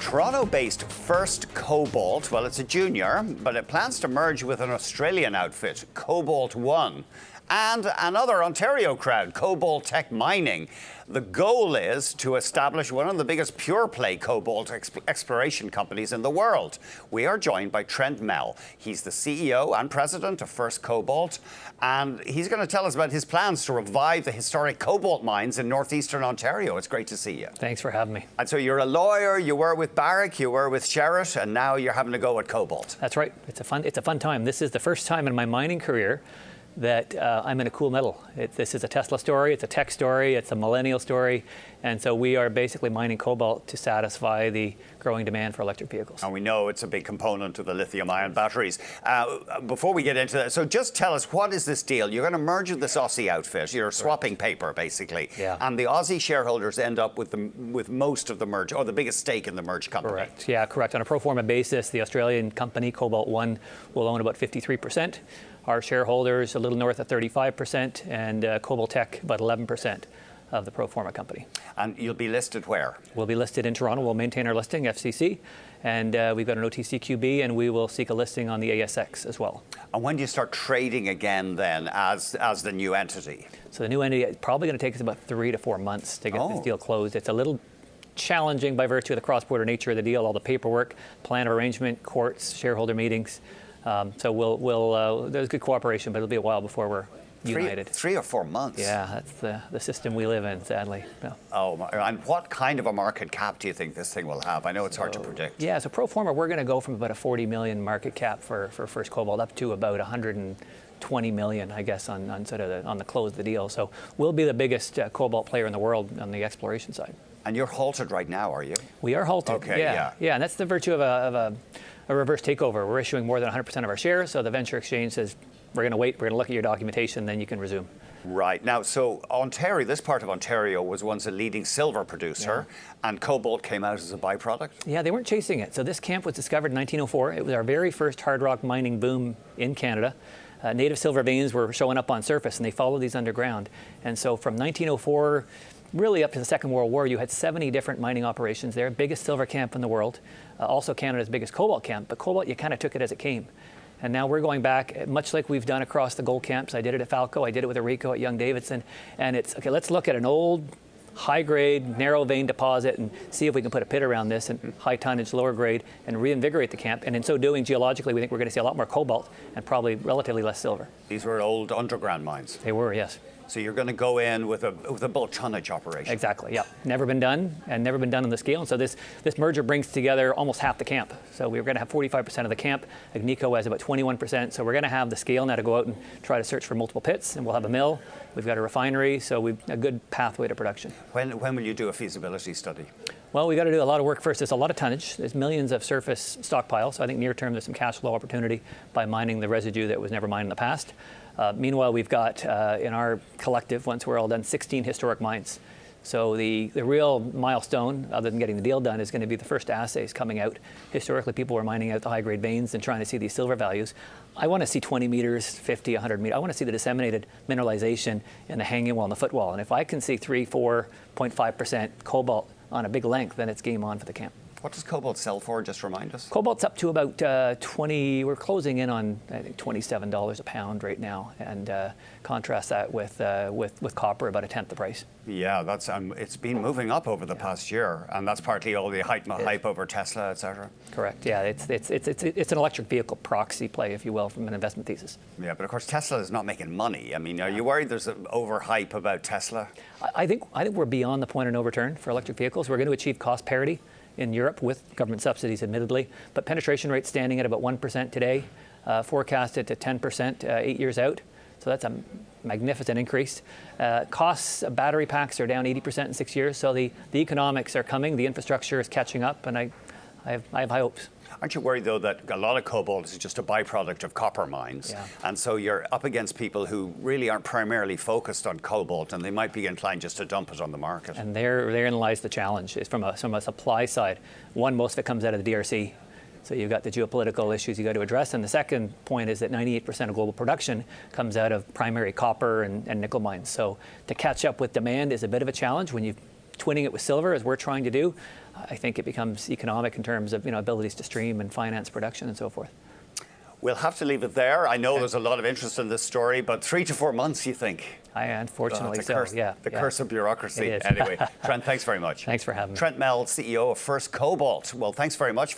Toronto-based First Cobalt, well, it's a junior, but it plans to merge with an Australian outfit, Cobalt One, and another Ontario crowd, Cobalt Tech Mining. The goal is to establish one of the biggest pure-play cobalt exploration companies in the world. We are joined by Trent Mell. He's the CEO and president of First Cobalt, and he's going to tell us about his plans to revive the historic cobalt mines in northeastern Ontario. It's great to see you. Thanks for having me. And so you're a lawyer, you were with Barrick, you were with Sherritt, and now you're having to go at Cobalt. That's right. It's a fun time. This is the first time in my mining career that I'm in a cool metal. This is a Tesla story, it's a tech story, it's a millennial story, and so we are basically mining cobalt to satisfy the growing demand for electric vehicles. And we know it's a big component of the lithium-ion batteries. Before we get into that, so just tell us, what is this deal? You're going to merge with this Aussie outfit. You're swapping paper, basically. Yeah. And the Aussie shareholders end up with most of the merge, or the biggest stake in the merged company. Correct. Yeah, correct. On a pro forma basis, the Australian company, Cobalt One, will own about 53%. Our shareholders, a little north of 35%, and Cobalt Tech, about 11% of the pro forma company. And you'll be listed where? We'll be listed in Toronto. We'll maintain our listing, FCC, and we've got an OTCQB, and we will seek a listing on the ASX as well. And when do you start trading again then as the new entity? So the new entity is probably going to take us about 3 to 4 months to get this deal closed. It's a little challenging by virtue of the cross-border nature of the deal, all the paperwork, plan of arrangement, courts, shareholder meetings. So there's good cooperation, but it'll be a while before we're united. 3 or 4 months? Yeah, that's the system we live in, sadly. Yeah. Oh, and what kind of a market cap do you think this thing will have? I know it's hard to predict. Yeah, so pro forma, we're going to go from about a 40 million market cap for First Cobalt up to about 120 million, I guess, on the close of the deal. So we'll be the biggest cobalt player in the world on the exploration side. And you're halted right now, are you? We are halted. Okay, yeah, and that's the virtue of a reverse takeover. We're issuing more than 100% of our shares, so the venture exchange says, we're going to wait, we're going to look at your documentation, then you can resume. Right. Now, so Ontario, this part of Ontario was once a leading silver producer, and cobalt came out as a byproduct? Yeah, they weren't chasing it. So this camp was discovered in 1904. It was our very first hard rock mining boom in Canada. Native silver veins were showing up on surface, and they followed these underground. And so from 1904, really up to the Second World War, you had 70 different mining operations there, biggest silver camp in the world, also Canada's biggest cobalt camp. But cobalt, you kind of took it as it came. And now we're going back, much like we've done across the gold camps. I did it at Falco, I did it with Arico at Young-Davidson. And it's, okay, let's look at an old, high-grade, narrow vein deposit and see if we can put a pit around this and high tonnage, lower grade, and reinvigorate the camp. And in so doing, geologically, we think we're going to see a lot more cobalt and probably relatively less silver. These were old underground mines? They were, yes. So you're going to go in with a bulk tonnage operation? Exactly, yeah. Never been done, and never been done on the scale. And so this merger brings together almost half the camp. So we're going to have 45% of the camp. Agnico has about 21%. So we're going to have the scale now to go out and try to search for multiple pits, and we'll have a mill. We've got a refinery, so we've a good pathway to production. When will you do a feasibility study? Well, we've got to do a lot of work first. There's a lot of tonnage. There's millions of surface stockpiles. So I think near term there's some cash flow opportunity by mining the residue that was never mined in the past. Meanwhile, we've got in our collective, once we're all done, 16 historic mines. So the real milestone, other than getting the deal done, is going to be the first assays coming out. Historically, people were mining out the high-grade veins and trying to see these silver values. I want to see 20 meters, 50, 100 meters. I want to see the disseminated mineralization in the hanging wall and the footwall. And if I can see 4.5% cobalt on a big length, then it's game on for the camp. What does cobalt sell for? Just remind us. Cobalt's up to about 20. We're closing in on, I think, $27 a pound right now, and contrast that with copper, about a tenth the price. Yeah, that's it's been moving up over the past year, and that's partly all the hype over Tesla, etc. Correct. Yeah, it's an electric vehicle proxy play, if you will, from an investment thesis. Yeah, but of course Tesla is not making money. I mean, are you worried there's an overhype about Tesla? I think we're beyond the point of no return for electric vehicles. We're going to achieve cost parity in Europe with government subsidies, admittedly, but penetration rate's standing at about 1% today, forecasted to 10% 8 years out. So that's a magnificent increase. Costs of battery packs are down 80% in 6 years. So the economics are coming, the infrastructure is catching up, and I have high hopes. Aren't you worried, though, that a lot of cobalt is just a byproduct of copper mines? Yeah. And so you're up against people who really aren't primarily focused on cobalt, and they might be inclined just to dump it on the market. And therein lies the challenge. It's from a supply side. One, most of it comes out of the DRC. So you've got the geopolitical issues you got to address. And the second point is that 98% of global production comes out of primary copper and nickel mines. So to catch up with demand is a bit of a challenge when you've twinning it with silver, as we're trying to do, I think it becomes economic in terms of abilities to stream and finance production and so forth. We'll have to leave it there. I know there's a lot of interest in this story, but 3 to 4 months, you think? Unfortunately, the curse of bureaucracy. Anyway, Trent, thanks very much. Thanks for having me. Trent Mell, CEO of First Cobalt. Well, thanks very much for